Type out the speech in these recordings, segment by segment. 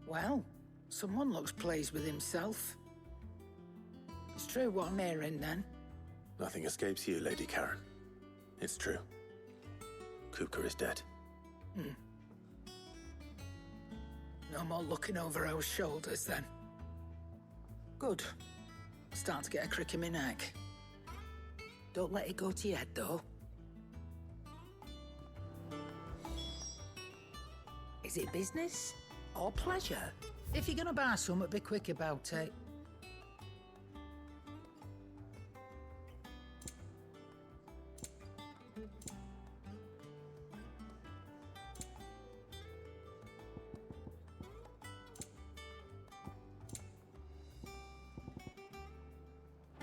Well, someone looks pleased with himself. It's true what I'm hearing, then. Nothing escapes you, Lady Karen. It's true. Kupka is dead. No more looking over our shoulders, then. Good. Start to get a crick in my neck. Don't let it go to your head, though. Is it business or pleasure? If you're gonna buy something, be quick about it.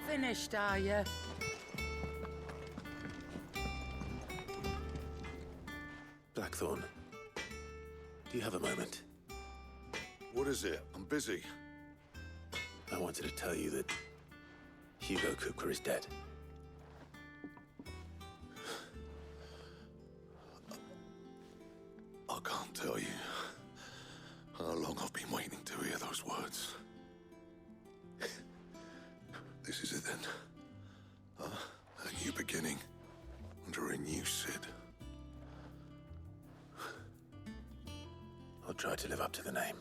Finished, are you? Blackthorn, do you have a moment? What is it? I'm busy. I wanted to tell you that Hugo Kupka is dead. I can't tell you how long I've been waiting to hear those words. This is it then. A new beginning under a new Sid. I'll try to live up to the name.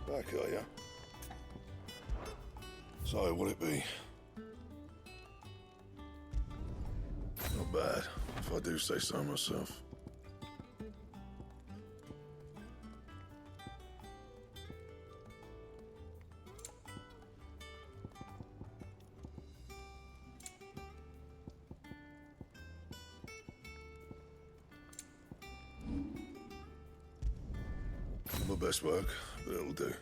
Back, are you? So, what'll it be? Not bad, if I do say so myself. My best work, but it'll do.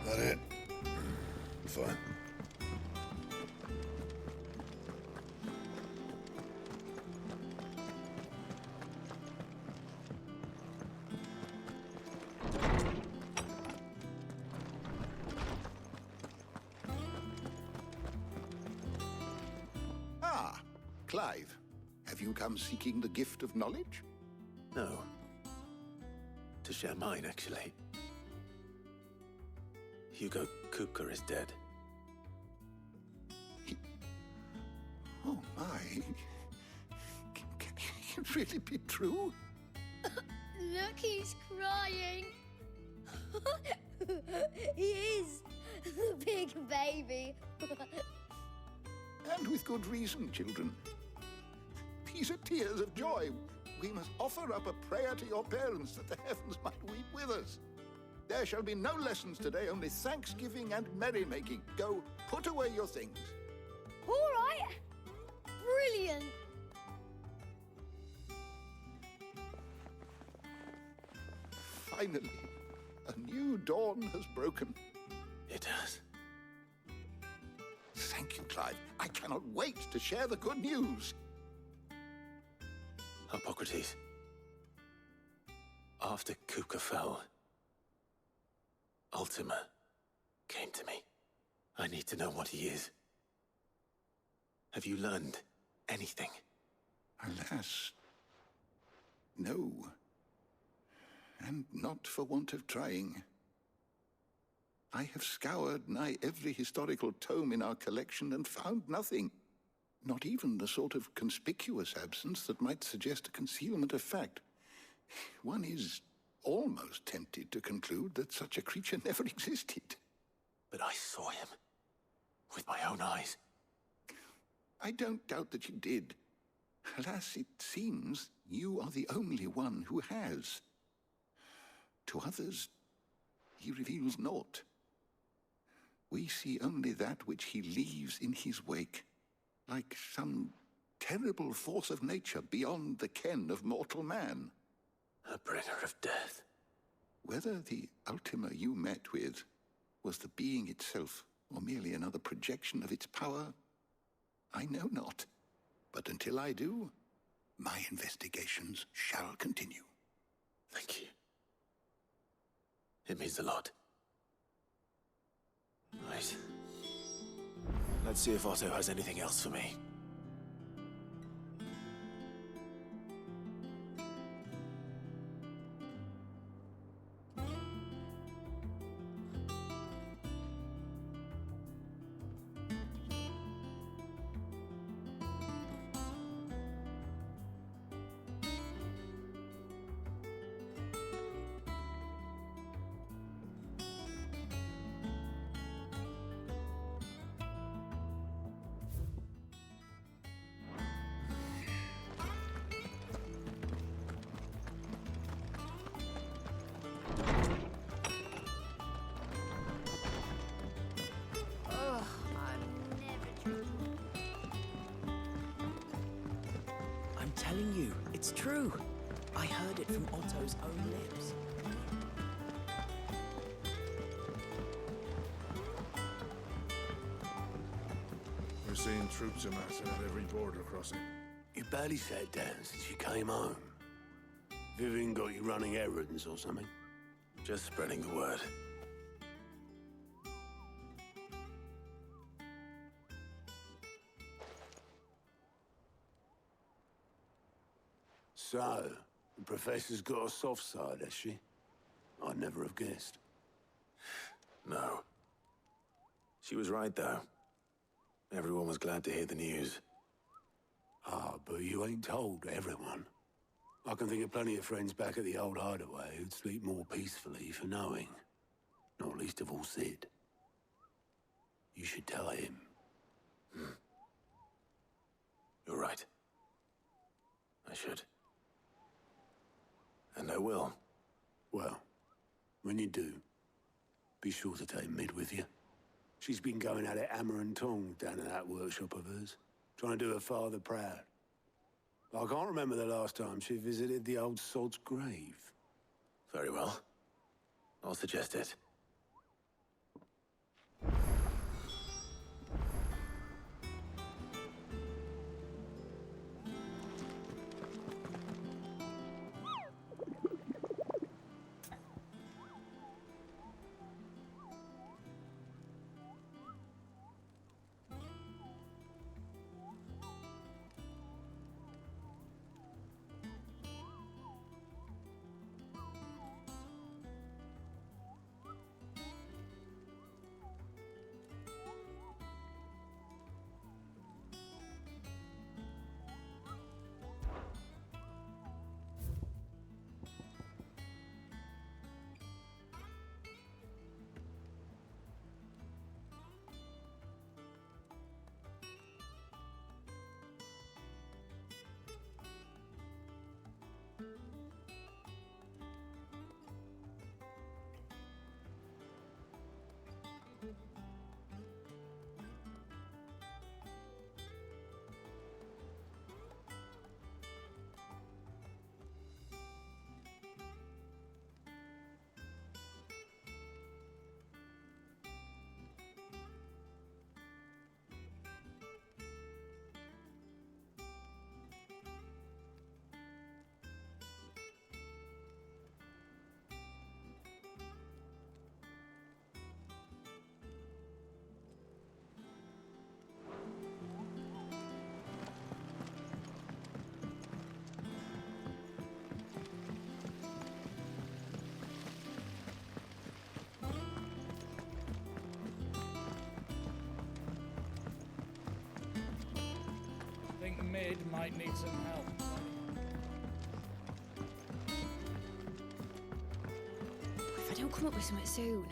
That it? Fine. Ah, Clive. Have you come seeking the gift of knowledge? No. To share mine, actually. Hugo Kupka is dead. Oh, my. Can it really be true? Look, he's crying. He is. The big baby. And with good reason, children. These are tears of joy. We must offer up a prayer to your parents that the heavens might weep with us. There shall be no lessons today, only thanksgiving and merrymaking. Go, put away your things. All right. Brilliant. Finally, a new dawn has broken. It has. Thank you, Clive. I cannot wait to share the good news. Hippocrates. After Kupka fell, Ultima came to me. I need to know what he is. Have you learned anything? Alas, no. And not for want of trying. I have scoured nigh every historical tome in our collection and found nothing. Not even the sort of conspicuous absence that might suggest a concealment of fact. One is almost tempted to conclude that such a creature never existed. But I saw him. With my own eyes. I don't doubt that you did. Alas, it seems you are the only one who has. To others, he reveals naught. We see only that which he leaves in his wake, like some terrible force of nature beyond the ken of mortal man. A bringer of death. Whether the Ultima you met with was the being itself, or merely another projection of its power, I know not. But until I do, my investigations shall continue. Thank you. It means a lot. Right. Let's see if Otto has anything else for me. Ugh, I'm never drinking. I'm telling you, it's true. I heard it from Otto's own lips. We're seeing troops amassing at every border crossing. You barely sat down since you came home. Vivian got you running errands or something? Just spreading the word. So, the Professor's got a soft side, has she? I'd never have guessed. No. She was right, though. Everyone was glad to hear the news. Ah, but you ain't told everyone. I can think of plenty of friends back at the old hideaway who'd sleep more peacefully for knowing. Not least of all Sid. You should tell him. You're right. I should. And I will. Well, when you do, be sure to take Mid with you. She's been going at it hammer and tongs down in that workshop of hers, trying to do her father proud. I can't remember the last time she visited the old sod's grave. Very well. I'll suggest it. Sid might need some help. If I don't come up with something soon.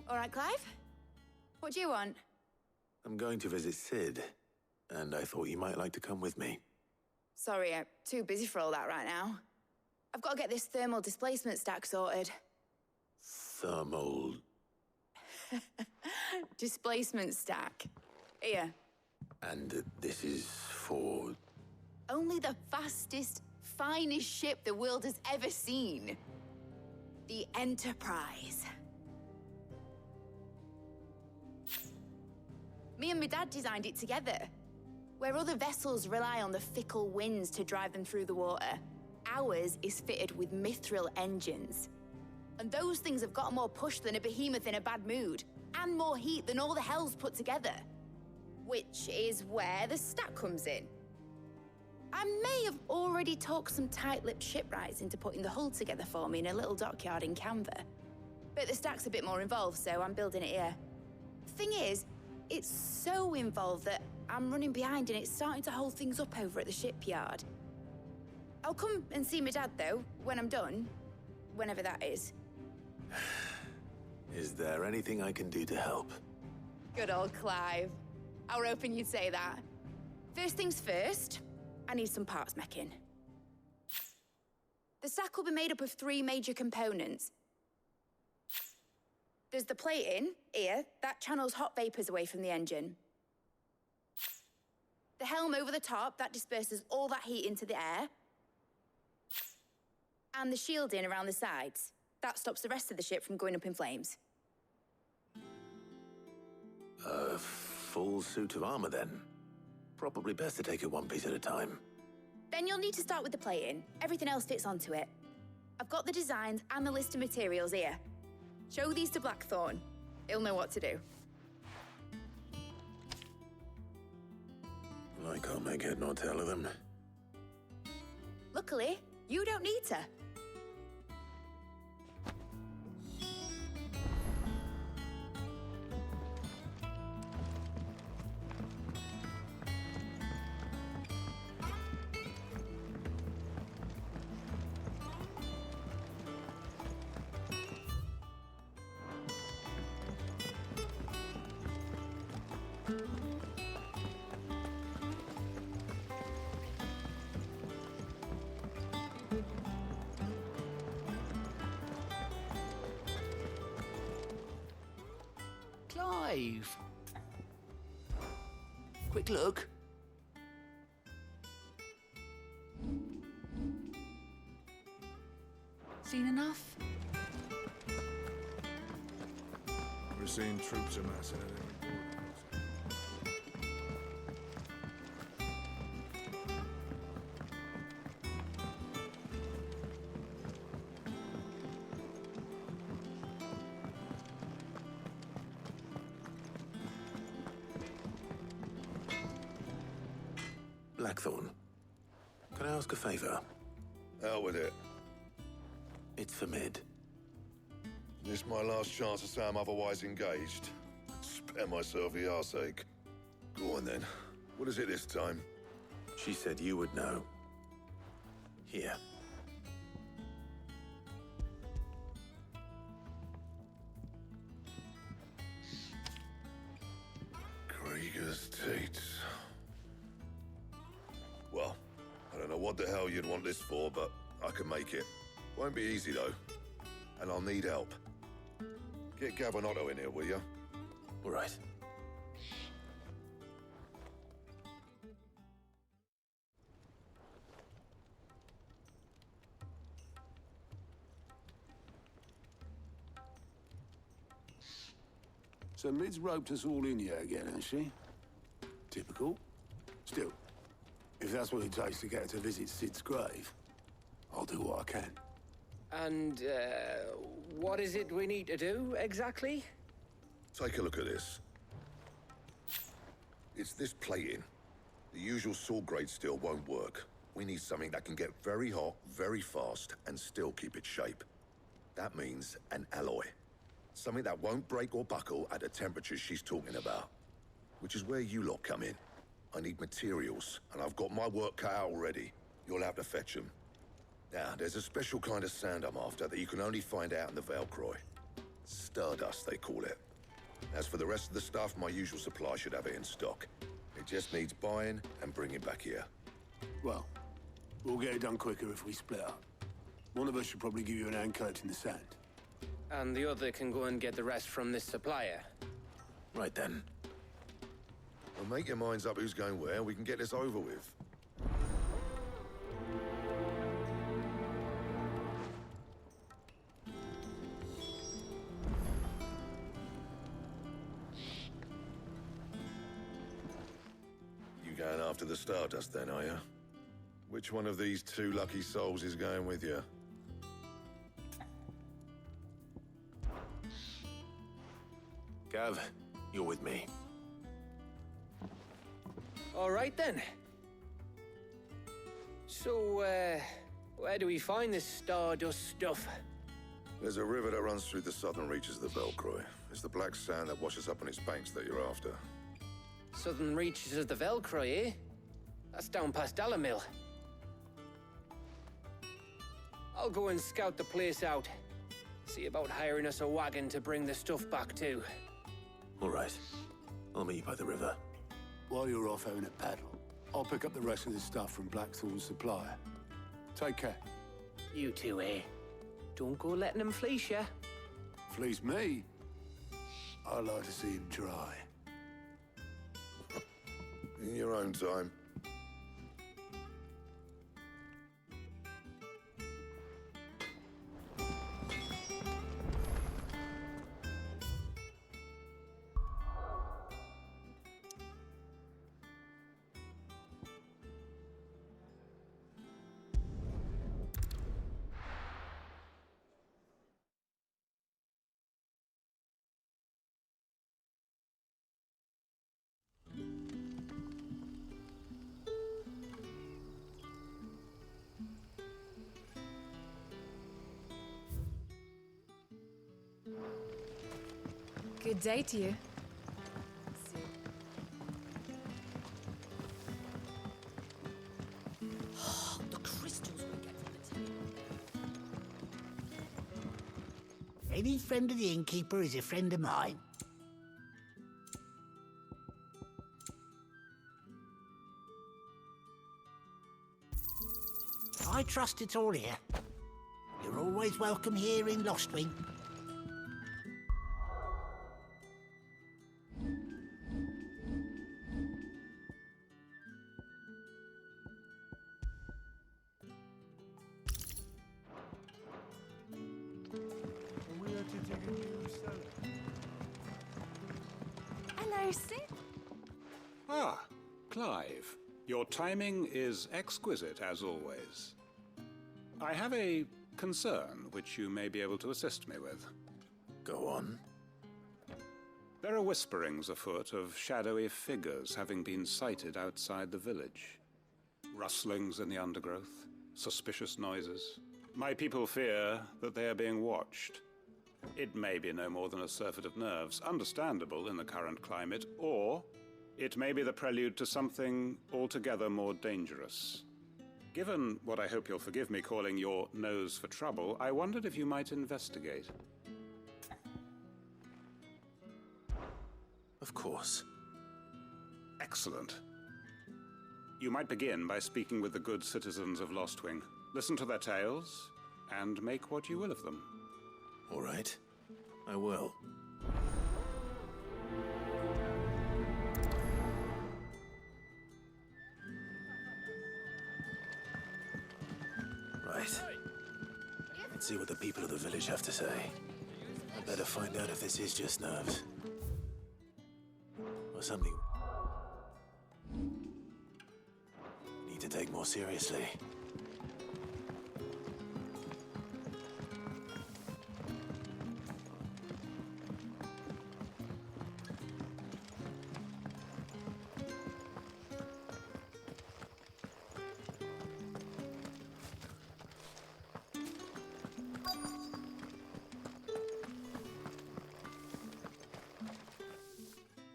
All right, Clive? What do you want? I'm going to visit Sid, and I thought you might like to come with me. Sorry, I'm too busy for all that right now. I've got to get this thermal displacement stack sorted. Thermal... Displacement stack. Here. And this is for... Only the fastest, finest ship the world has ever seen. The Enterprise. Me and my dad designed it together. Where other vessels rely on the fickle winds to drive them through the water, ours is fitted with mithril engines. And those things have got more push than a behemoth in a bad mood, and more heat than all the hells put together. Which is where the stack comes in. I may have already talked some tight-lipped shipwrights into putting the hull together for me in a little dockyard in Canva. But the stack's a bit more involved, so I'm building it here. Thing is, it's so involved that I'm running behind and it's starting to hold things up over at the shipyard. I'll come and see my dad, though, when I'm done. Whenever that is. Is there anything I can do to help? Good old Clive. I were hoping you'd say that. First things first, I need some parts meching. The stack will be made up of 3 major components. There's the plating, here, that channels hot vapors away from the engine. The helm over the top, that disperses all that heat into the air. And the shielding around the sides. That stops the rest of the ship from going up in flames. A full suit of armor, then. Probably best to take it one piece at a time. Then you'll need to start with the plating. Everything else fits onto it. I've got the designs and the list of materials here. Show these to Blackthorn. He'll know what to do. I can't make head nor tail of them. Luckily, you don't need to. Clive. Quick look. Seen enough? We're seeing troops amassing at every port. Blackthorn, can I ask a favor? Out with it. It's for Mid. This my last chance to say I'm otherwise engaged. Spare myself the arseache. Go on then. What is it this time? She said you would know. Here. Krieger's Tates. Well, I don't know what the hell you'd want this for, but I can make it. Won't be easy, though. And I'll need help. Get Gabonotto in here, will ya? All right. So Mid's roped us all in here again, has she? Typical. Still, if that's what it takes to get her to visit Sid's grave, I'll do what I can. And, what is it we need to do, exactly? Take a look at this. It's this plating. The usual sword-grade steel won't work. We need something that can get very hot, very fast, and still keep its shape. That means an alloy. Something that won't break or buckle at the temperatures she's talking about. Which is where you lot come in. I need materials, and I've got my work cut out already. You'll have to fetch them. Now, there's a special kind of sand I'm after that you can only find out in the Velcroy. Stardust, they call it. As for the rest of the stuff, my usual supply should have it in stock. It just needs buying and bringing back here. Well, we'll get it done quicker if we split up. One of us should probably give you an hand collecting the sand. And the other can go and get the rest from this supplier. Right then. Well, make your minds up who's going where, we can get this over with. You going after the Stardust then, are you? Which one of these two lucky souls is going with you? Gav, you're with me. All right then. So, where do we find this Stardust stuff? There's a river that runs through the southern reaches of the Velcroy. It's the black sand that washes up on its banks that you're after. Southern reaches of the Velcroy, eh? That's down past Dalamil. I'll go and scout the place out. See about hiring us a wagon to bring the stuff back to. All right. I'll meet you by the river. While you're off having a paddle, I'll pick up the rest of the stuff from Blackthorn's supplier. Take care. You two, eh? Don't go letting them fleece ya. Fleece me? I like to see him try. In your own time. Good day to you. The crystals we get from the table. Any friend of the innkeeper is a friend of mine. I trust it's all here. You're always welcome here in Lostwing. Hello, Sid. Ah, Clive. Your timing is exquisite, as always. I have a concern which you may be able to assist me with. Go on. There are whisperings afoot of shadowy figures having been sighted outside the village. Rustlings in the undergrowth, suspicious noises. My people fear that they are being watched. It may be no more than a surfeit of nerves, understandable in the current climate, or it may be the prelude to something altogether more dangerous. Given what I hope you'll forgive me calling your nose for trouble, I wondered if you might investigate. Of course. Excellent. You might begin by speaking with the good citizens of Lostwing. Listen to their tales, and make what you will of them. All right. I will. Right. Let's see what the people of the village have to say. I better find out if this is just nerves. Or something need to take more seriously.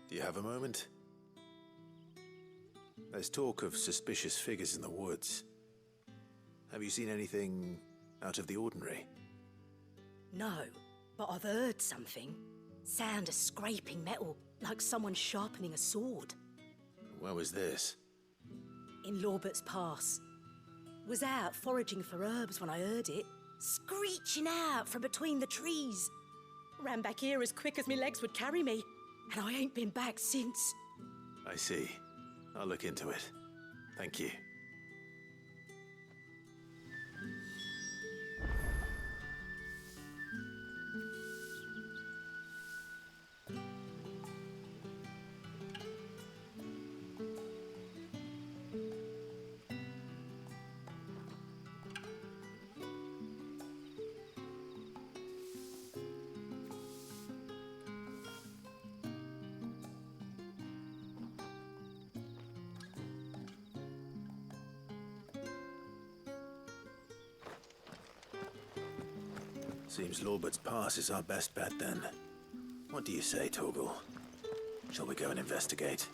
Do you have a moment? There's talk of suspicious figures in the woods. Have you seen anything out of the ordinary? No, but I've heard something. Sound of scraping metal, like someone sharpening a sword. Where was this? In Lorbert's Pass. Was out foraging for herbs when I heard it, screeching out from between the trees. Ran back here as quick as my legs would carry me, and I ain't been back since. I see. I'll look into it. Thank you. Seems Lorbert's Pass is our best bet, then. What do you say, Torgal? Shall we go and investigate?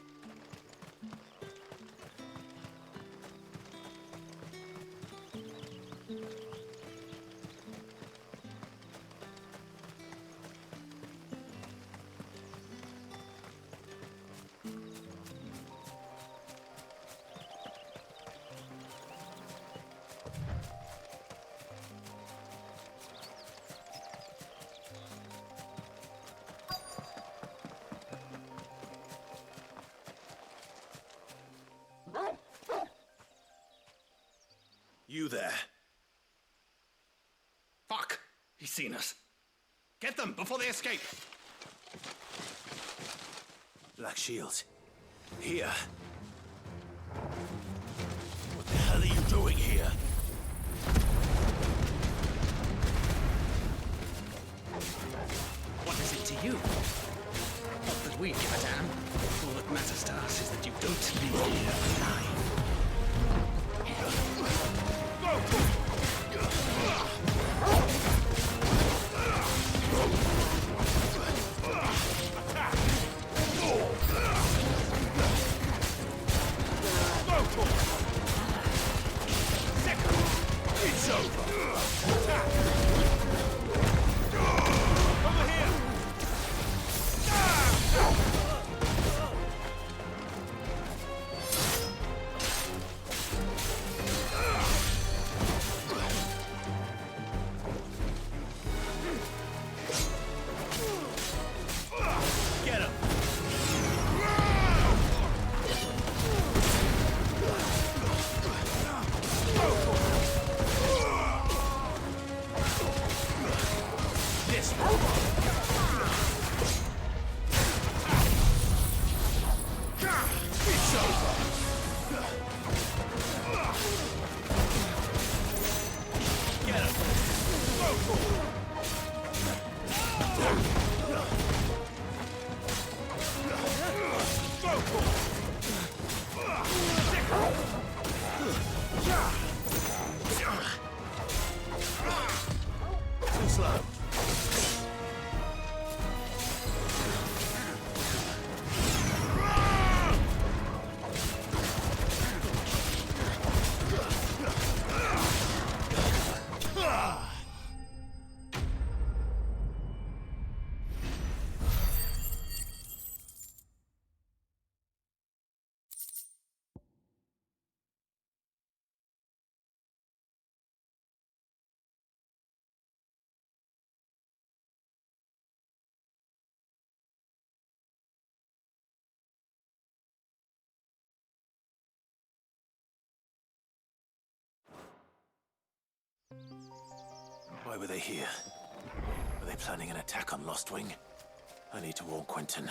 You there. Fuck! He's seen us. Get them before they escape! Black Shields. Here. What the hell are you doing here? What is it to you? Not that we give a damn. All that matters to us is that you don't leave here alive. It's over! Why were they here? Were they planning an attack on Lostwing? I need to warn Quentin.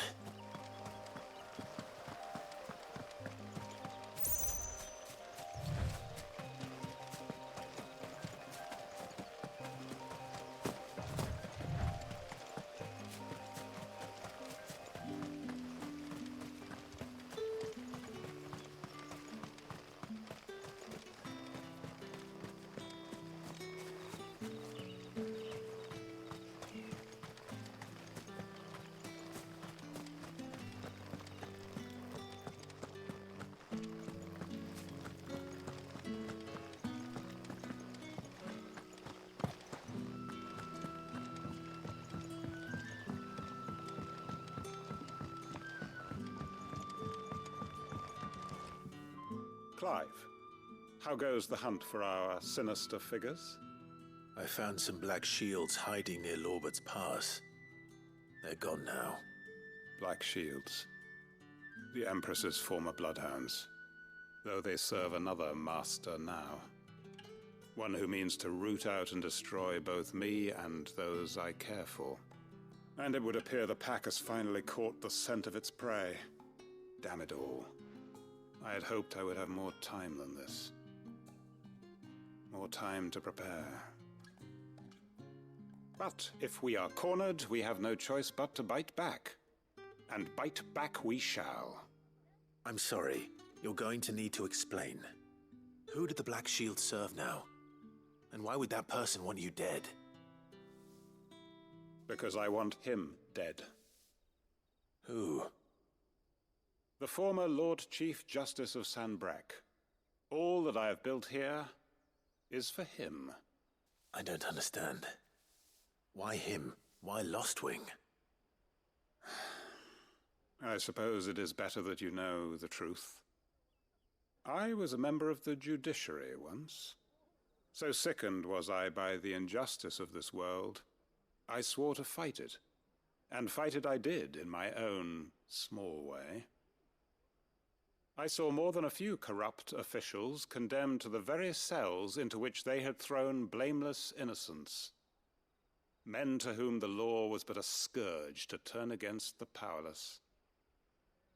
Clive, how goes the hunt for our sinister figures? I found some black shields hiding near Lorbert's Pass. They're gone now. Black shields. The Empress's former bloodhounds. Though they serve another master now. One who means to root out and destroy both me and those I care for. And it would appear the pack has finally caught the scent of its prey. Damn it all. I had hoped I would have more time than this. More time to prepare. But if we are cornered, we have no choice but to bite back. And bite back we shall. I'm sorry. You're going to need to explain. Who did the Black Shield serve now? And why would that person want you dead? Because I want him dead. Who? The former Lord Chief Justice of Sanbreque. All that I have built here is for him. I don't understand. Why him? Why Lostwing? I suppose it is better that you know the truth. I was a member of the judiciary once. So sickened was I by the injustice of this world, I swore to fight it. And fight it I did in my own small way. I saw more than a few corrupt officials condemned to the very cells into which they had thrown blameless innocents. Men to whom the law was but a scourge to turn against the powerless.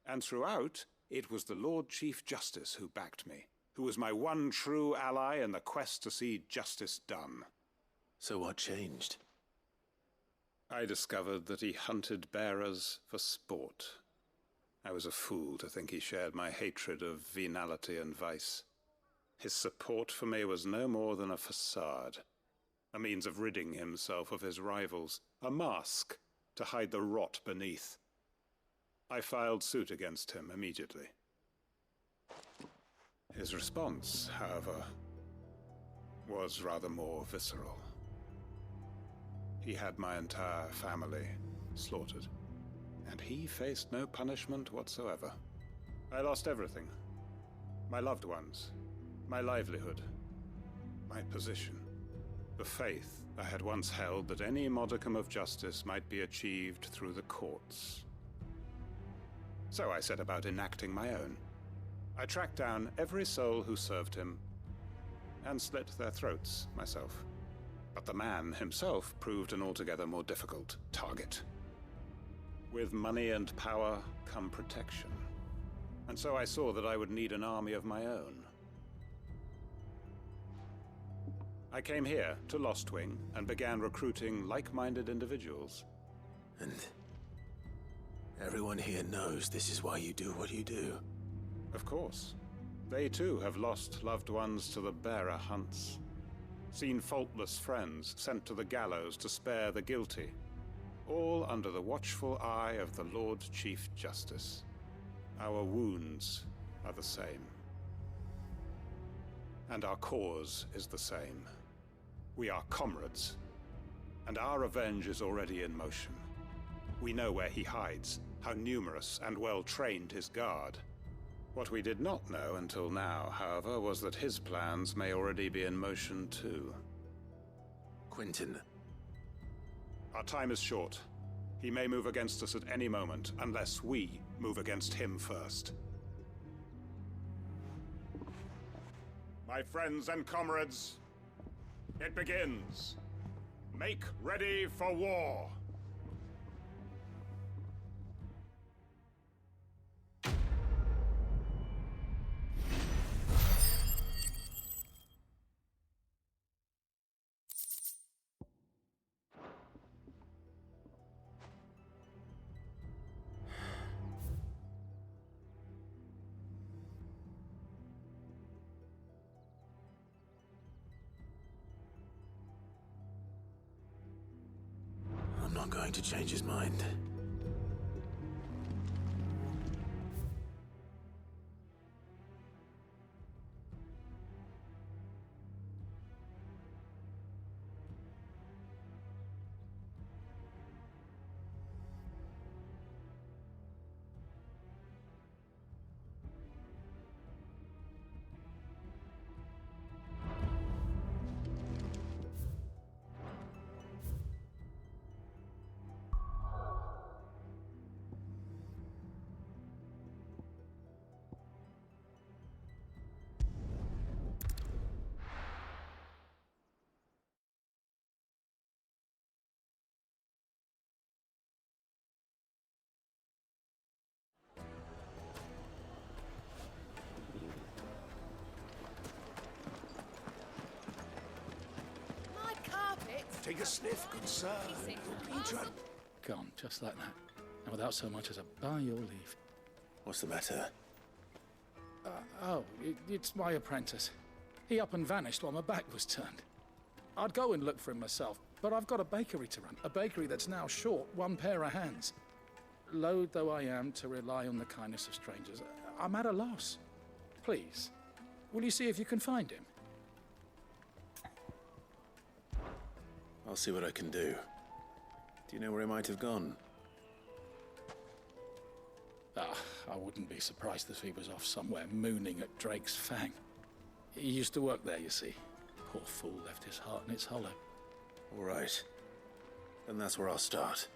And throughout, it was the Lord Chief Justice who backed me, who was my one true ally in the quest to see justice done. So what changed? I discovered that he hunted bearers for sport. I was a fool to think he shared my hatred of venality and vice. His support for me was no more than a facade, a means of ridding himself of his rivals, a mask to hide the rot beneath. I filed suit against him immediately. His response, however, was rather more visceral. He had my entire family slaughtered, and he faced no punishment whatsoever. I lost everything. My loved ones, my livelihood, my position, the faith I had once held that any modicum of justice might be achieved through the courts. So I set about enacting my own. I tracked down every soul who served him, and slit their throats myself. But the man himself proved an altogether more difficult target. With money and power come protection. And so I saw that I would need an army of my own. I came here to Lostwing and began recruiting like-minded individuals. And everyone here knows this is why you do what you do. Of course. They too have lost loved ones to the bearer hunts. Seen faultless friends sent to the gallows to spare the guilty. All under the watchful eye of the Lord Chief Justice. Our wounds are the same. And our cause is the same. We are comrades. And our revenge is already in motion. We know where he hides, how numerous and well-trained his guard. What we did not know until now, however, was that his plans may already be in motion too. Quentin. Our time is short. He may move against us at any moment, unless we move against him first. My friends and comrades, it begins. Make ready for war. I'm not going to change his mind. take a sniff, good sir. Gone, just like that. And without so much as a by your leave. What's the matter? It's my apprentice. He up and vanished while my back was turned. I'd go and look for him myself, but I've got a bakery to run. A bakery that's now short one pair of hands. Loath though I am to rely on the kindness of strangers, I'm at a loss. Please, will you see if you can find him? I'll see what I can do. Do you know where he might have gone? I wouldn't be surprised if he was off somewhere mooning at Drake's Fang. He used to work there, you see. Poor fool left his heart in its hollow. All right. Then that's where I'll start.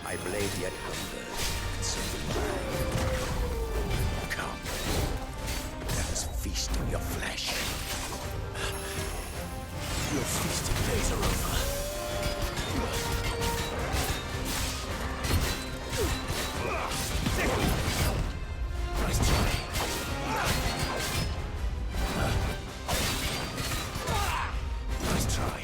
My blade yet hungers, so do I. Come, let us feast on your flesh. Your feasting days are over. Nice try. Nice try.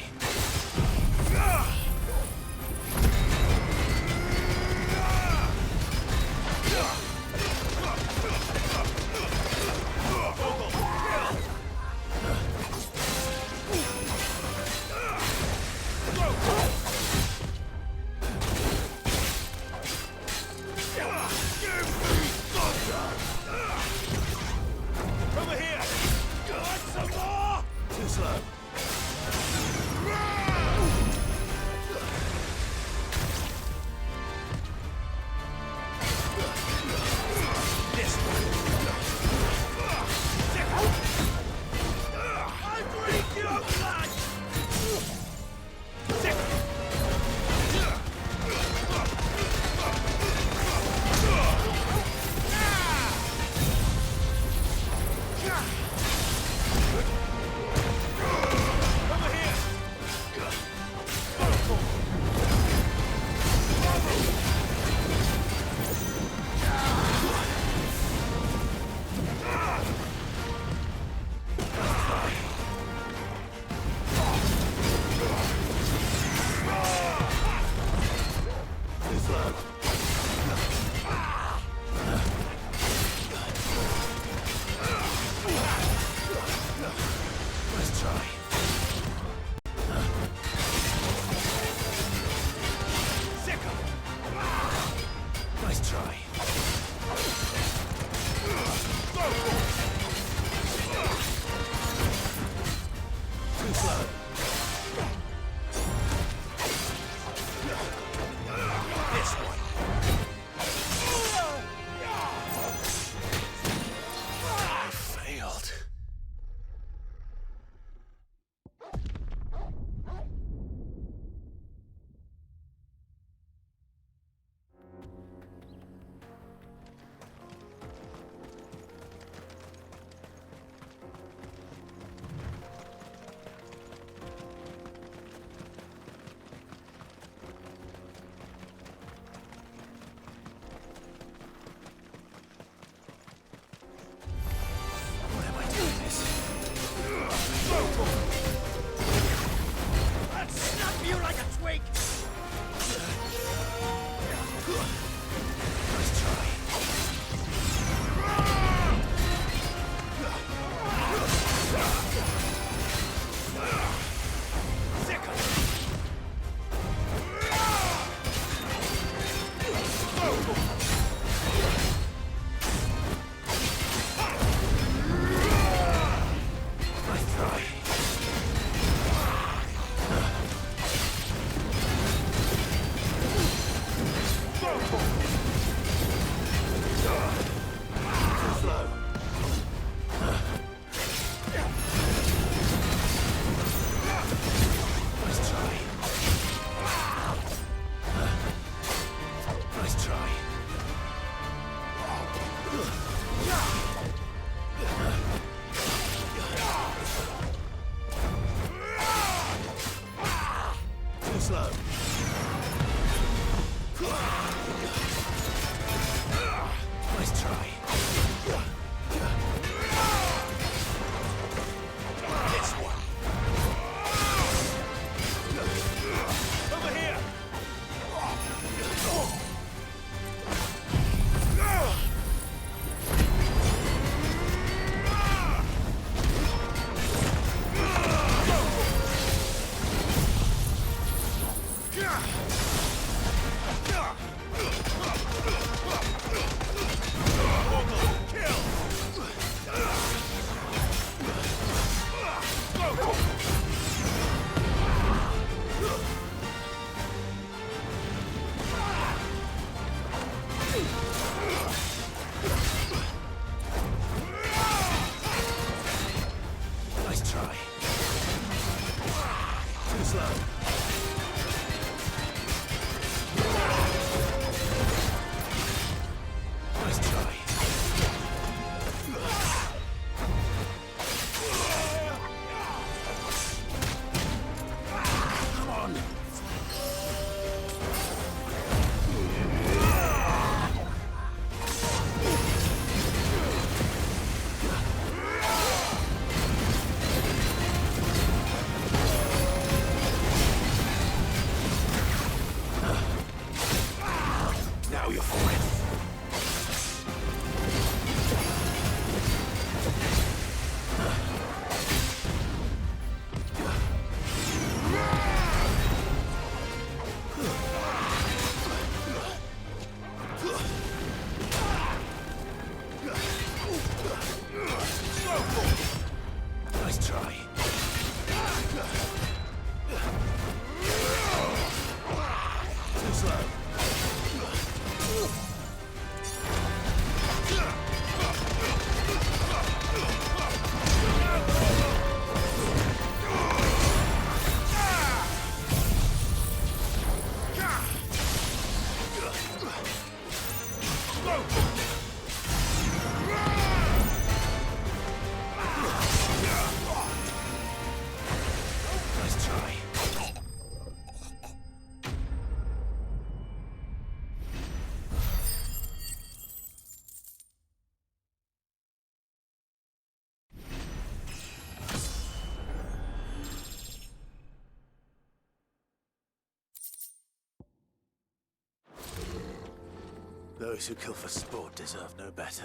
Boys who kill for sport deserve no better.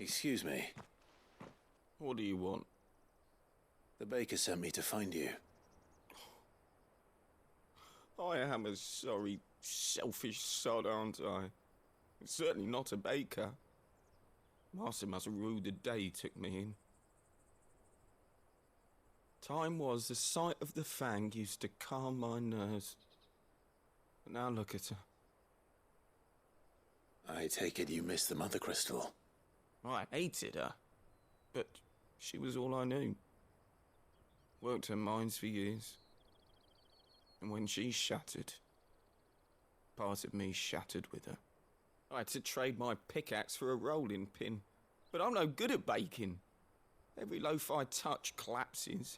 Excuse me. What do you want? The baker sent me to find you. I am a sorry, selfish sod, aren't I? Certainly not a baker. Master must have ruled the day he took me in. Time was the sight of the Fang used to calm my nerves. But now look at her. I take it you miss the Mother Crystal. I hated her, but she was all I knew. Worked her mines for years. And when she shattered, part of me shattered with her. I had to trade my pickaxe for a rolling pin, but I'm no good at baking. Every loaf I touch collapses.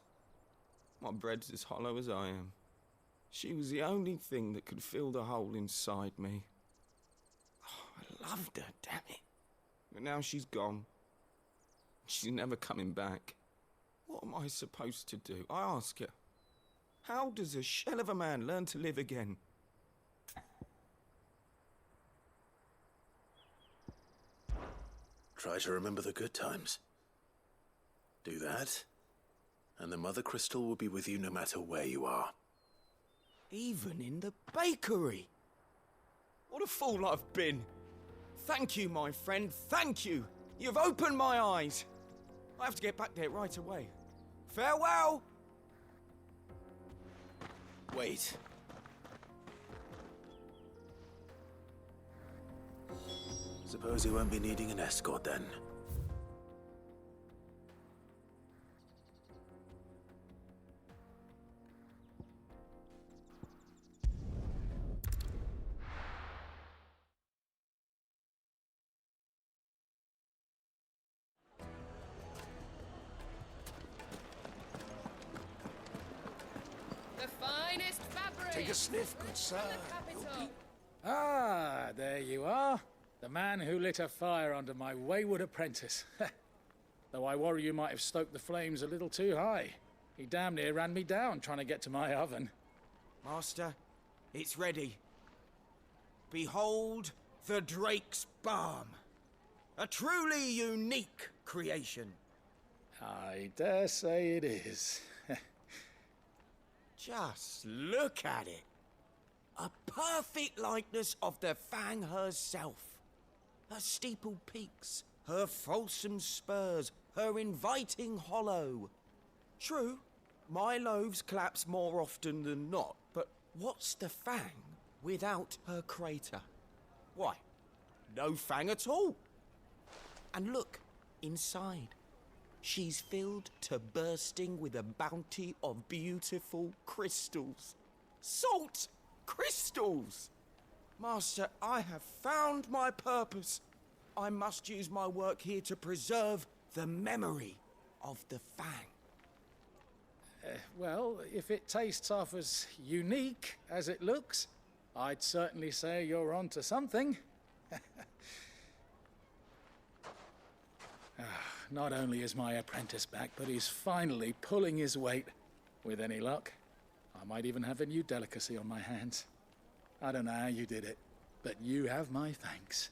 My bread's as hollow as I am. She was the only thing that could fill the hole inside me. Oh, I loved her, damn it. But now she's gone. She's never coming back. What am I supposed to do? I ask her. How does a shell of a man learn to live again? Try to remember the good times. Do that, and the Mother Crystal will be with you no matter where you are. Even in the bakery. What a fool I've been. Thank you, my friend, thank you. You've opened my eyes. I have to get back there right away. Farewell! Wait. Suppose you won't be needing an escort then. Take a sniff, good sir. Ah, there you are. The man who lit a fire under my wayward apprentice. Though I worry you might have stoked the flames a little too high. He damn near ran me down trying to get to my oven. Master, it's ready. Behold the Drake's Balm. A truly unique creation. I dare say it is. Just look at it. A perfect likeness of the Fang herself. Her steeple peaks, her fulsome spurs, her inviting hollow. True, my loaves collapse more often than not, but what's the Fang without her crater? Why, no Fang at all. And look, inside. She's filled to bursting with a bounty of beautiful crystals. Salt crystals! Master, I have found my purpose. I must use my work here to preserve the memory of the Fang. Well, if it tastes half as unique as it looks, I'd certainly say you're onto something. Not only is my apprentice back, but he's finally pulling his weight. With any luck, I might even have a new delicacy on my hands. I don't know how you did it, but you have my thanks.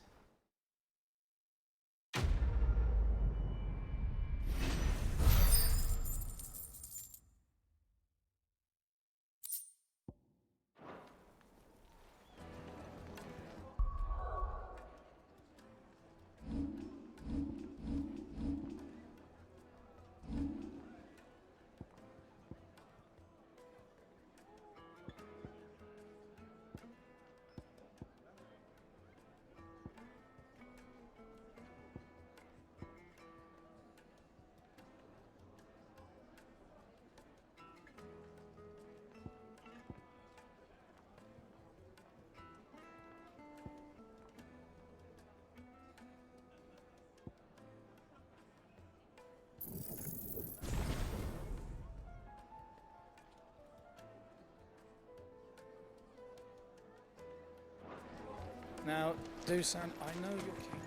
Now, Dusan, I know you're keen.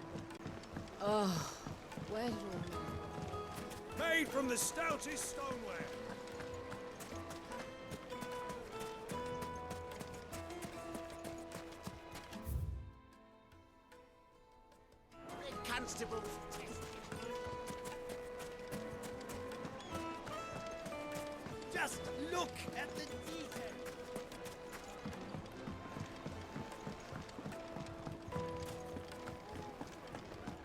Oh, where did all Made from the stoutest stoneware. Constable. Just look at the detail.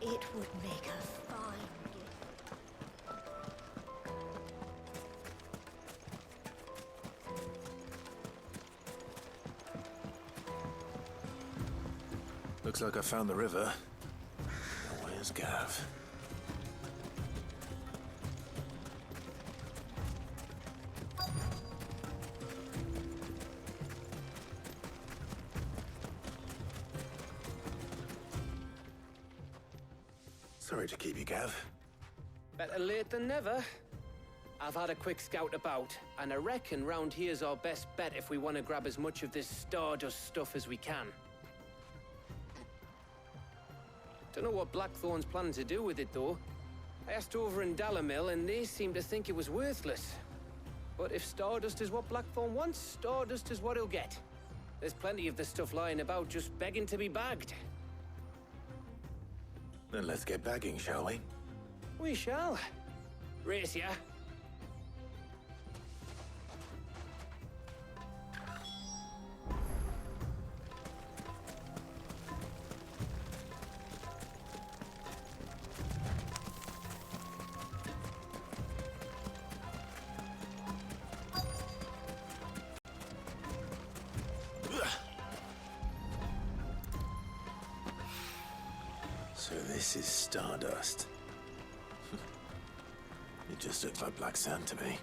It would make a fine gift. Looks like I found the river. Now where's Gav? Sorry to keep you, Gav. Better late than never. I've had a quick scout about, and I reckon round here's our best bet if we want to grab as much of this Stardust stuff as we can. Don't know what Blackthorn's planning to do with it, though. I asked over in Dalamil, and they seem to think it was worthless. But if Stardust is what Blackthorn wants, Stardust is what he'll get. There's plenty of the stuff lying about just begging to be bagged. Then let's get bagging, shall we? We shall. Race ya. So this is Stardust. It just looks like black sand to me.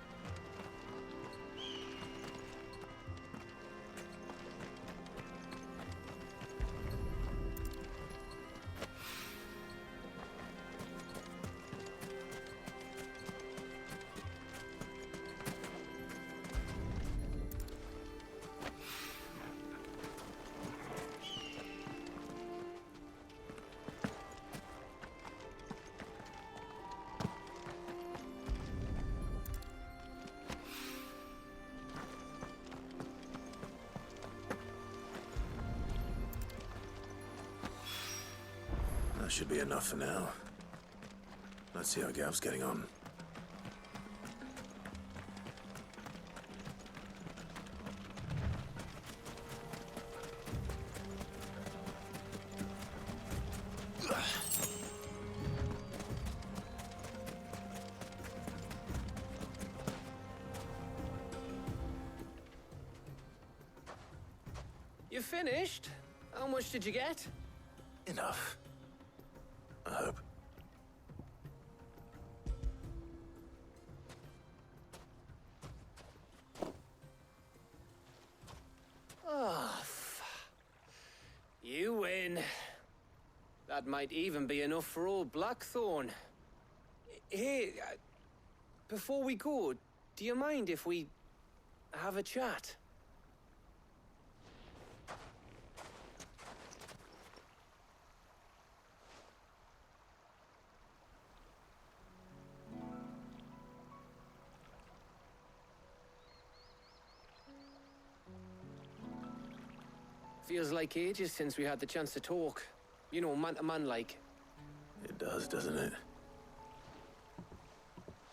That should be enough for now. Let's see how Gav's getting on. You finished? How much did you get? Enough. I hope. Oh, you win. That might even be enough for old Blackthorn. Hey, before we go, do you mind if we have a chat? Feels like ages since we had the chance to talk. You know, man to man like. It does, doesn't it?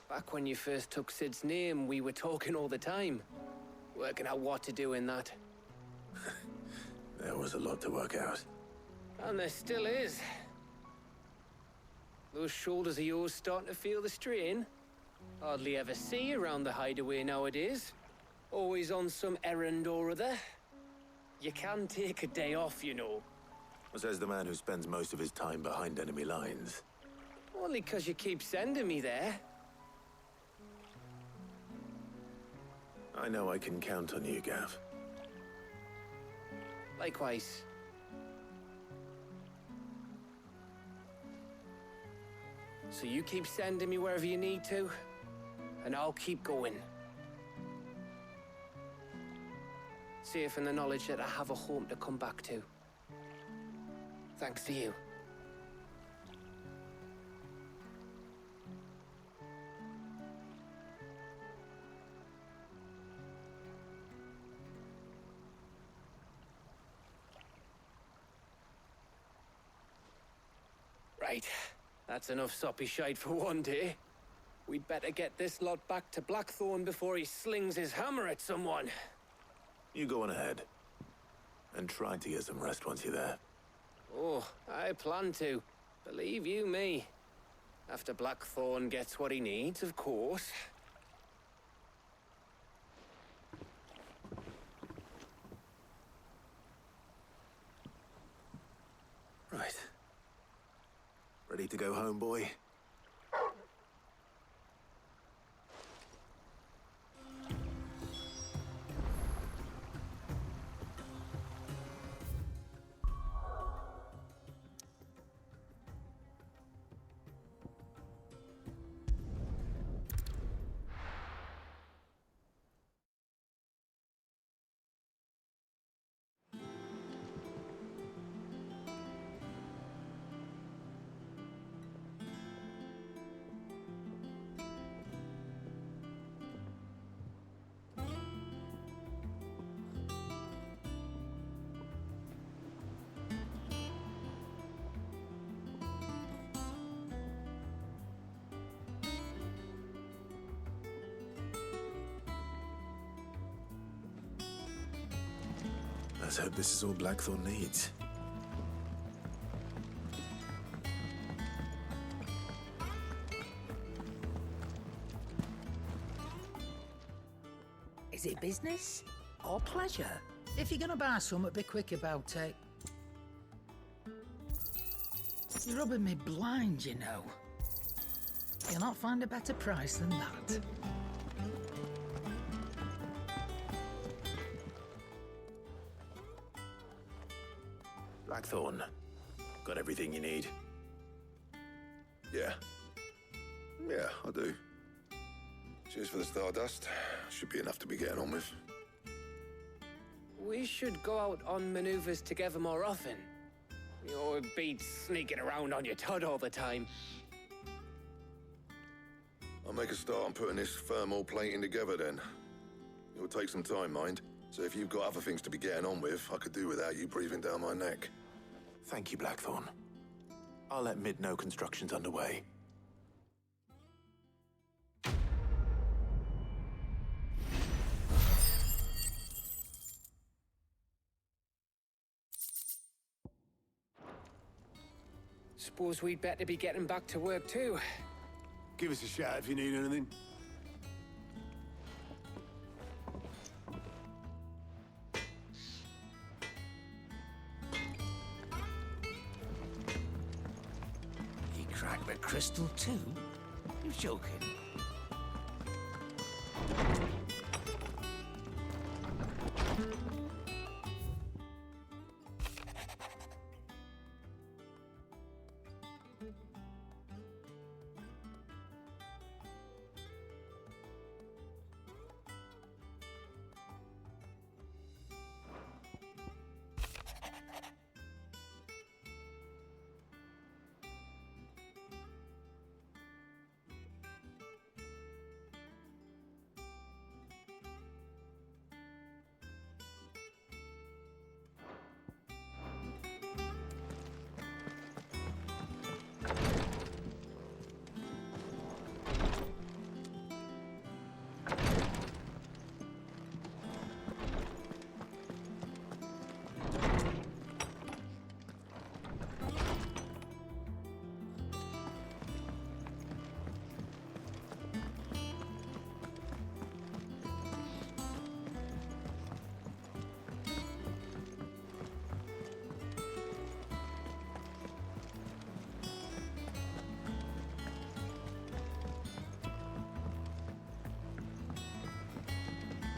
Back when you first took Sid's name, we were talking all the time. Working out what to do in that. There was a lot to work out. And there still is. Those shoulders of yours starting to feel the strain. Hardly ever see you around the hideaway nowadays. Always on some errand or other. You can take a day off, you know. Says the man who spends most of his time behind enemy lines. Only 'cause you keep sending me there. I know I can count on you, Gav. Likewise. So you keep sending me wherever you need to, and I'll keep going. Safe in the knowledge that I have a home to come back to. Thanks to you. Right. That's enough soppy shite for one day. We'd better get this lot back to Blackthorn before he slings his hammer at someone. You go on ahead. And try to get some rest once you're there. Oh, I plan to. Believe you me. After Blackthorn gets what he needs, of course. Right. Ready to go home, boy? Let's hope this is all Blackthorn needs. Is it business or pleasure? If you're gonna buy something, be quick about it. You're rubbing me blind, you know. You'll not find a better price than that. Blackthorn, got everything you need? Yeah. Yeah, I do. Cheers for the Stardust. Should be enough to be getting on with. We should go out on maneuvers together more often. You'll be sneaking around on your Todd all the time. I'll make a start on putting this thermal plating together then. It will take some time, mind. So if you've got other things to be getting on with, I could do without you breathing down my neck. Thank you, Blackthorn. I'll let Mid know construction's underway. Suppose we'd better be getting back to work too. Give us a shout if you need anything. He cracked the crystal too? You're joking.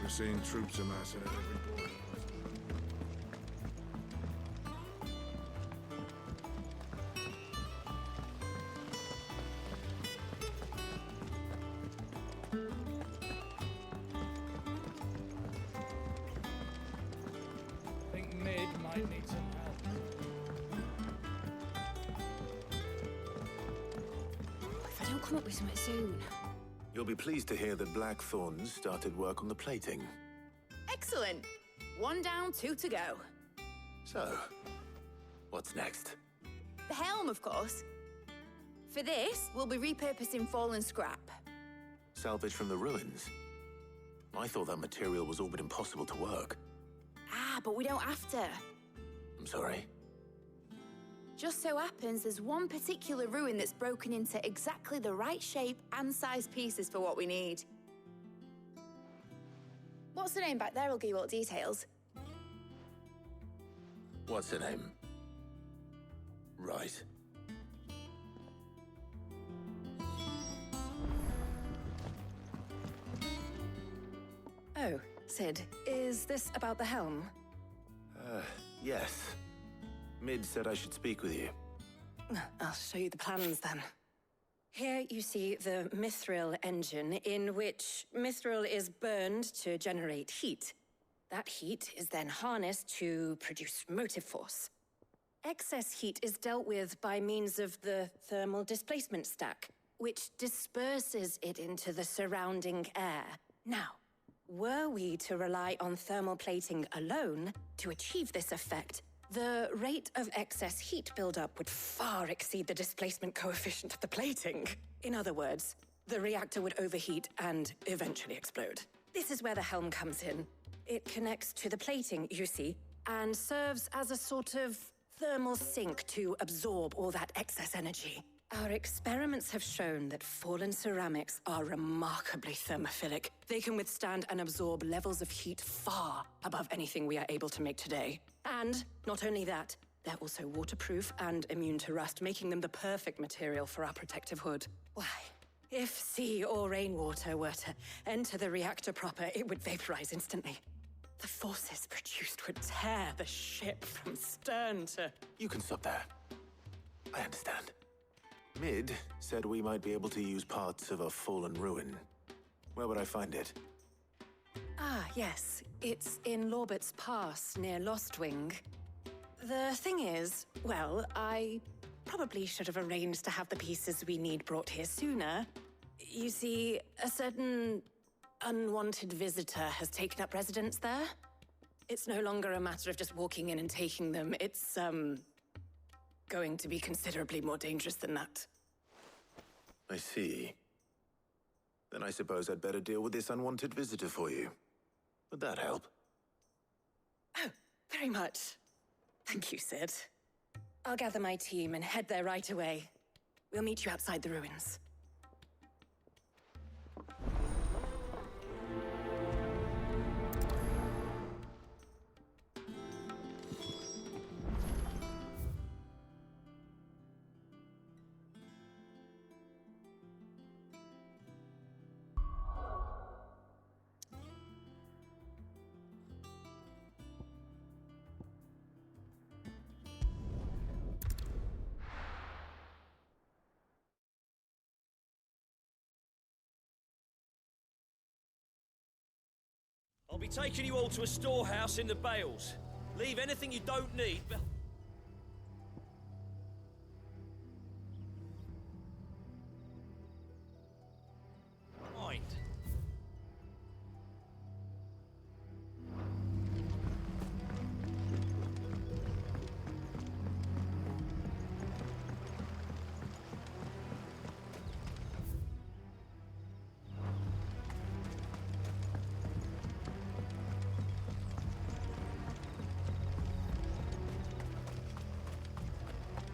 We're seeing troops amassing at every border. Think Mid might need some help. come up with something soon. You'll be pleased to hear that Blackthorn started work on the plating. Excellent. 1 down, 2 to go. So, what's next? The helm, of course. For this, we'll be repurposing fallen scrap. Salvage from the ruins? I thought that material was all but impossible to work. Ah, but we don't have to. I'm sorry. Just so happens there's one particular ruin that's broken into exactly the right shape and size pieces for what we need. What's the name back there? I'll give you all the details. What's her name? Right. Oh, Sid, is this about the helm? Yes. Mid said I should speak with you. I'll show you the plans then. Here you see the mithril engine, in which mithril is burned to generate heat. That heat is then harnessed to produce motive force. Excess heat is dealt with by means of the thermal displacement stack, which disperses it into the surrounding air. Now, were we to rely on thermal plating alone to achieve this effect, the rate of excess heat buildup would far exceed the displacement coefficient of the plating. In other words, the reactor would overheat and eventually explode. This is where the helm comes in. It connects to the plating, you see, and serves as a sort of thermal sink to absorb all that excess energy. Our experiments have shown that fallen ceramics are remarkably thermophilic. They can withstand and absorb levels of heat far above anything we are able to make today. And not only that, they're also waterproof and immune to rust, making them the perfect material for our protective hood. Why, if sea or rainwater were to enter the reactor proper, it would vaporize instantly. The forces produced would tear the ship from stern to... You can stop there. I understand. Mid said we might be able to use parts of a fallen ruin. Where would I find it? Ah, yes. It's in Lorbert's Pass, near Lostwing. The thing is, well, I probably should have arranged to have the pieces we need brought here sooner. You see, a certain unwanted visitor has taken up residence there. It's no longer a matter of just walking in and taking them. It's, going to be considerably more dangerous than that. I see. Then I suppose I'd better deal with this unwanted visitor for you. Would that help? Oh, very much. Thank you, Sid. I'll gather my team and head there right away. We'll meet you outside the ruins. I'll be taking you all to a storehouse in the Bales. Leave anything you don't need behind.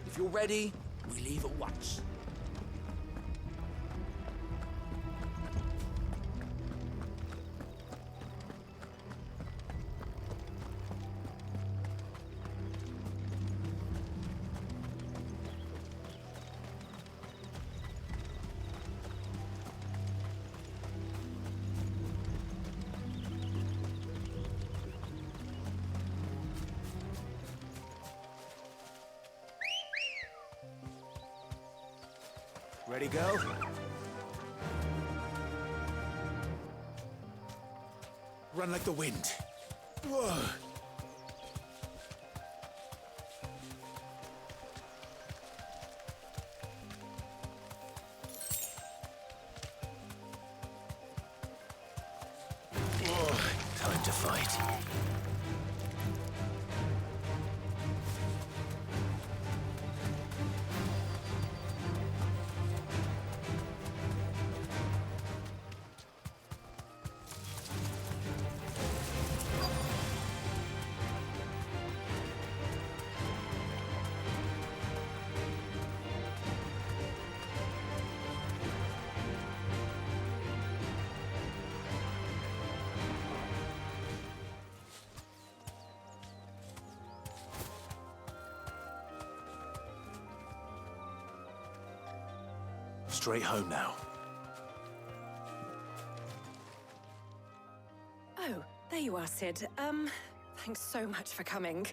If you're ready, we leave at once. Ready, go? Run like the wind. Whoa. Straight home now. Oh, there you are, Sid. Thanks so much for coming.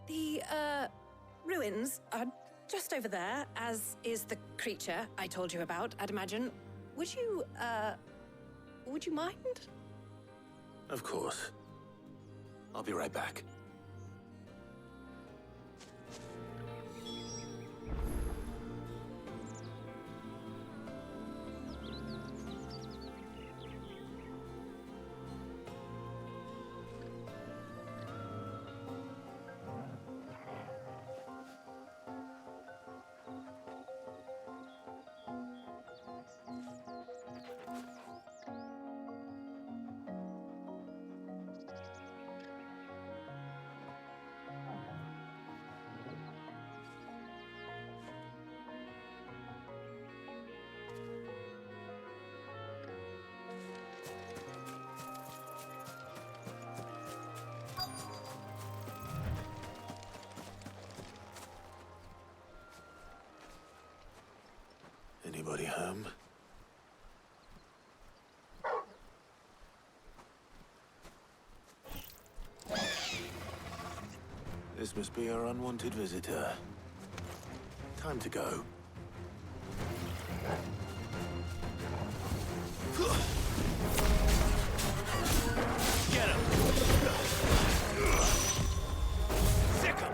The, ruins are just over there, as is the creature I told you about, I'd imagine. Would you mind? Of course. I'll be right back. Anybody home? This must be our unwanted visitor. Time to go. Get him! Sick him!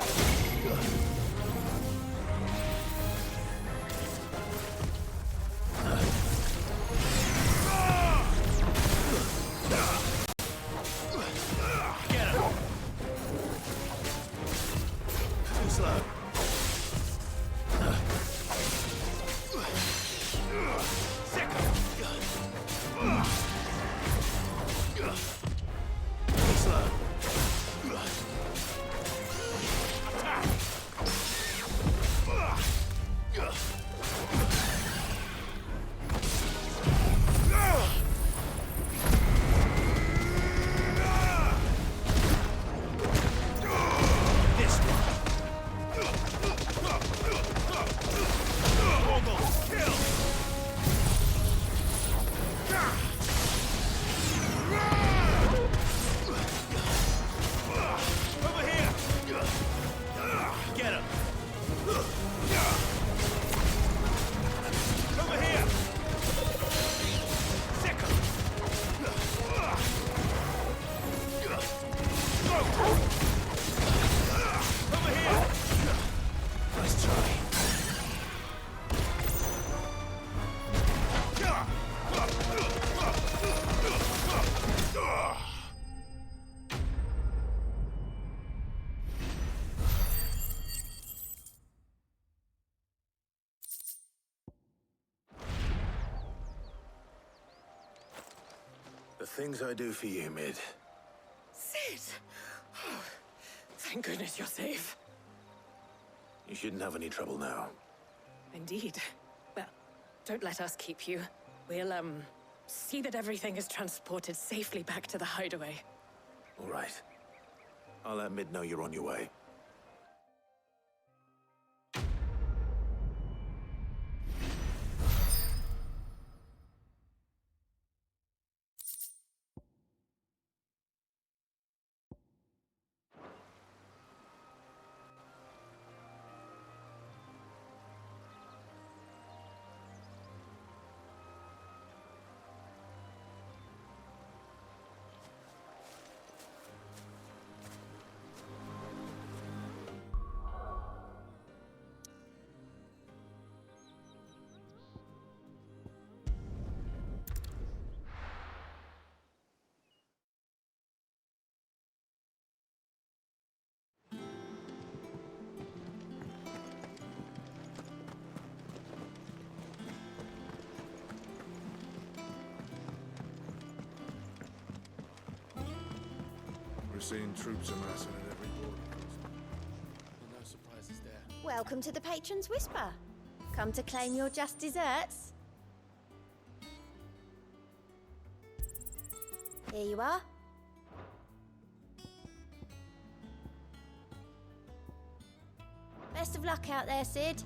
The things I do for you, Mid. Sid! Oh, thank goodness you're safe. You shouldn't have any trouble now. Indeed. Well, don't let us keep you. We'll, see that everything is transported safely back to the hideaway. All right. I'll let Mid know you're on your way. We're seeing troops amassing at every border post. No surprises there. Welcome to the Patron's Whisper. Come to claim your just desserts? Here you are. Best of luck out there, Sid.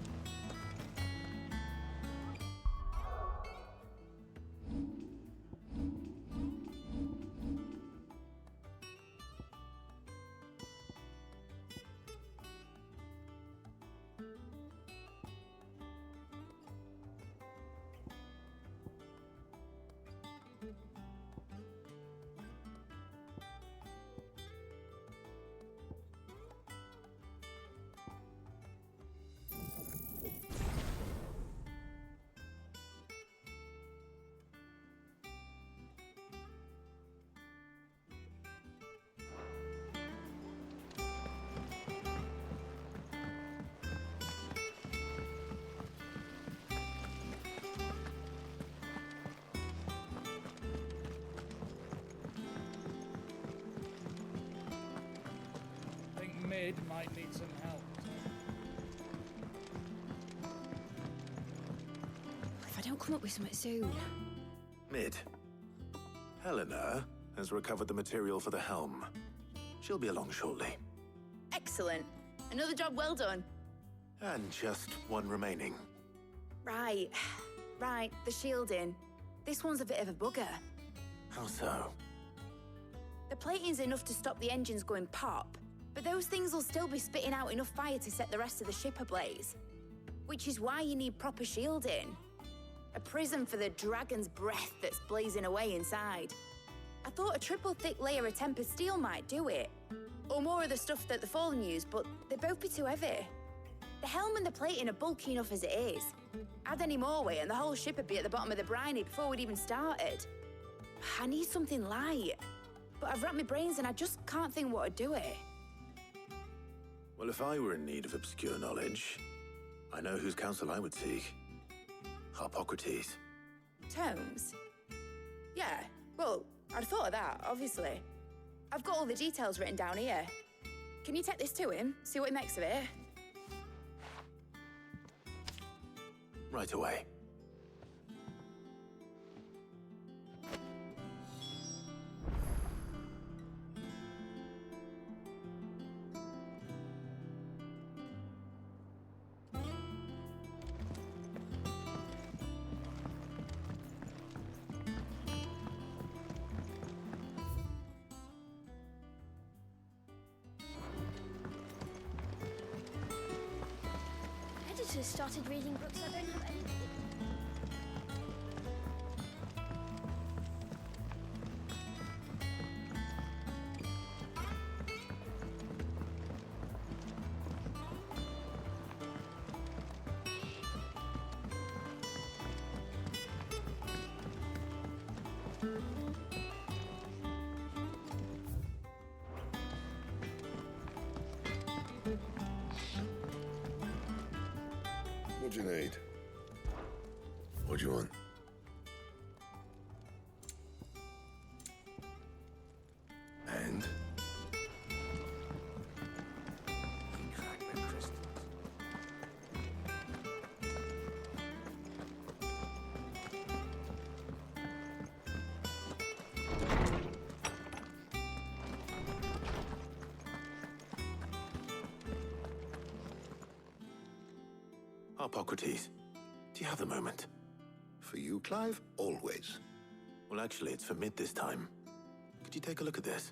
Mid might need some help. If I don't come up with something soon. Mid. Helena has recovered the material for the helm. She'll be along shortly. Excellent. Another job well done. And just one remaining. Right. Right, the shielding. This one's a bit of a bugger. How so? The plating's enough to stop the engines going pop, but those things will still be spitting out enough fire to set the rest of the ship ablaze. Which is why you need proper shielding. A prism for the dragon's breath that's blazing away inside. I thought a triple thick layer of tempered steel might do it. Or more of the stuff that the Fallen use, but they'd both be too heavy. The helm and the plating are bulky enough as it is. Add any more weight and the whole ship would be at the bottom of the briny before we'd even started. I need something light. But I've racked my brains and I just can't think what would do it. Well, if I were in need of obscure knowledge, I know whose counsel I would seek. Harpocrates. Tomes? Yeah, well, I'd thought of that, obviously. I've got all the details written down here. Can you take this to him, see what he makes of it? Right away. Editors started reading books that don't have anything. What do you need? What do you want? And? Harpocrates, do you have the moment? For you, Clive, always. Well, actually, it's for Mid this time. Could you take a look at this?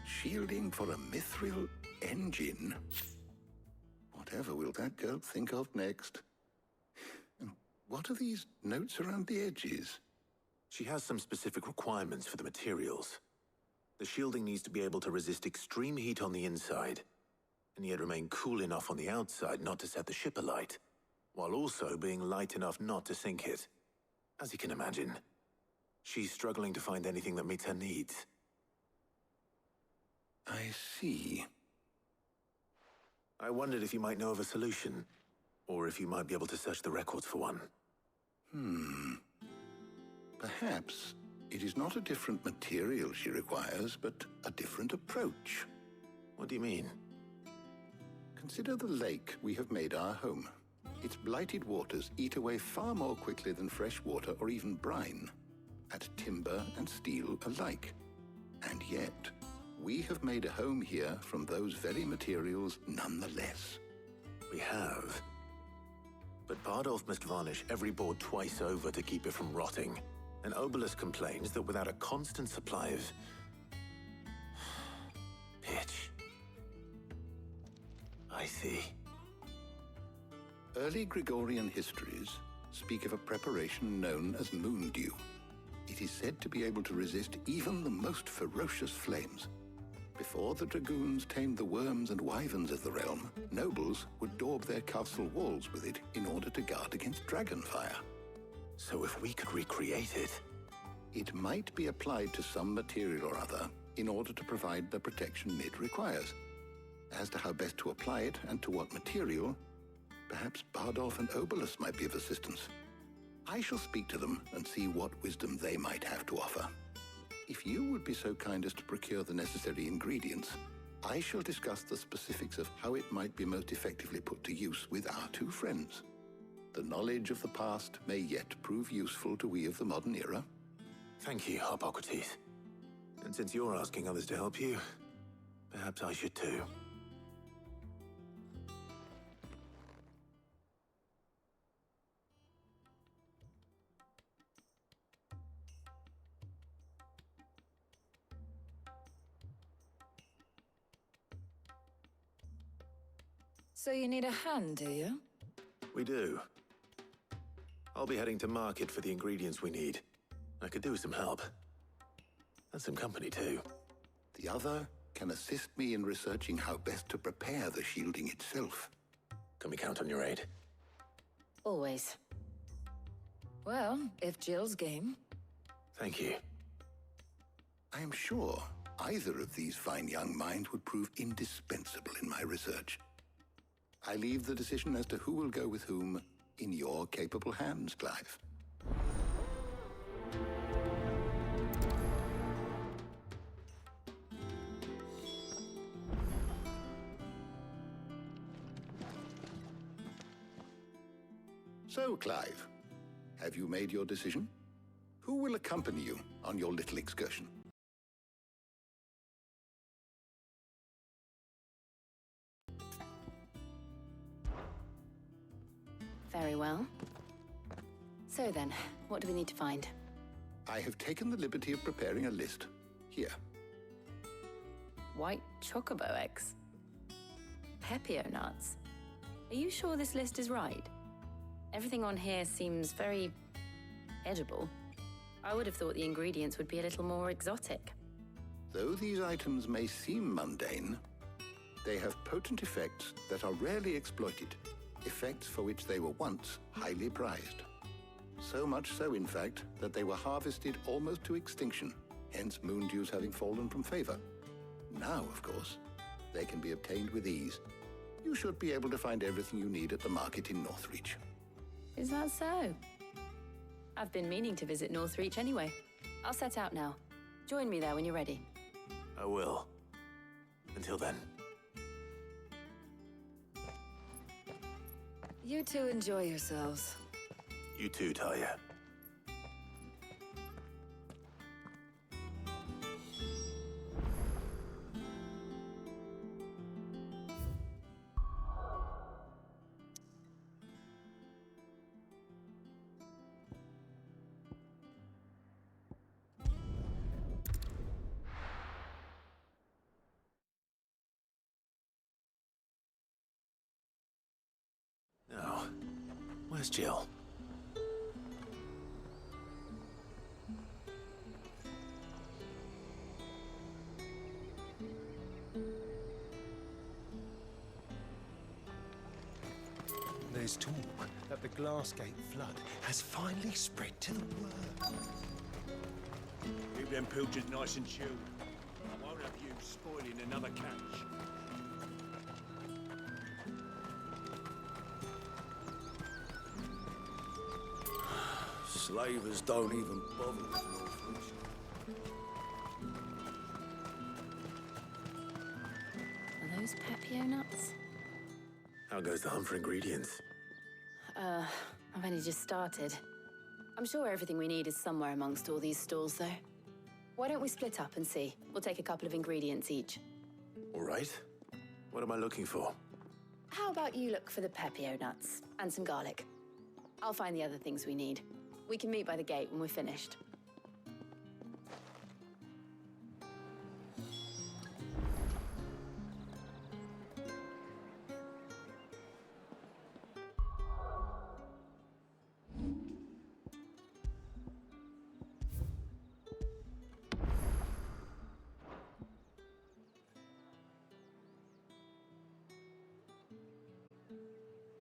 Shielding for a mithril engine. Whatever will that girl think of next? And what are these notes around the edges? She has some specific requirements for the materials. The shielding needs to be able to resist extreme heat on the inside, and yet remain cool enough on the outside not to set the ship alight, while also being light enough not to sink it. As you can imagine, she's struggling to find anything that meets her needs. I see. I wondered if you might know of a solution, or if you might be able to search the records for one. Perhaps it is not a different material she requires, but a different approach. What do you mean? Consider the lake we have made our home. Its blighted waters eat away far more quickly than fresh water or even brine, at timber and steel alike. And yet, we have made a home here from those very materials nonetheless. We have. But Bardolph must varnish every board twice over to keep it from rotting. And Obelus complains that without a constant supply of pitch. I see. Early Gregorian histories speak of a preparation known as moondew. It is said to be able to resist even the most ferocious flames. Before the dragoons tamed the worms and wyverns of the realm, nobles would daub their castle walls with it in order to guard against dragon fire. So if we could recreate it... It might be applied to some material or other in order to provide the protection it requires. As to how best to apply it and to what material, perhaps Bardolph and Obolus might be of assistance. I shall speak to them and see what wisdom they might have to offer. If you would be so kind as to procure the necessary ingredients, I shall discuss the specifics of how it might be most effectively put to use with our two friends. The knowledge of the past may yet prove useful to we of the modern era. Thank you, Hippocrates. And since you're asking others to help you, perhaps I should too. So you need a hand, do you? We do. I'll be heading to market for the ingredients we need. I could do with some help. And some company, too. The other can assist me in researching how best to prepare the shielding itself. Can we count on your aid? Always. Well, if Jill's game. Thank you. I am sure either of these fine young minds would prove indispensable in my research. I leave the decision as to who will go with whom in your capable hands, Clive. So, Clive, have you made your decision? Who will accompany you on your little excursion? Very well. So then, what do we need to find? I have taken the liberty of preparing a list. Here. White chocobo eggs. Pepio nuts. Are you sure this list is right? Everything on here seems very edible. I would have thought the ingredients would be a little more exotic. Though these items may seem mundane, they have potent effects that are rarely exploited. Effects for which they were once highly prized. So much so, in fact, that they were harvested almost to extinction, hence moon dews having fallen from favor. Now, of course, they can be obtained with ease. You should be able to find everything you need at the market in Northreach. Is that so? I've been meaning to visit Northreach anyway. I'll set out now. Join me there when you're ready. I will. Until then. You two enjoy yourselves. You too, Talia. Now, where's Jill? There's talk that the Glassgate flood has finally spread to the world. Keep them pilgers nice and chilled. I won't have you spoiling another catch. Slavers don't even bother with Northwich. Are those Pepio nuts? How goes the hunt for ingredients? I've only just started. I'm sure everything we need is somewhere amongst all these stalls, though. Why don't we split up and see? We'll take a couple of ingredients each. All right. What am I looking for? How about you look for the Pepio nuts and some garlic? I'll find the other things we need. We can meet by the gate when we're finished.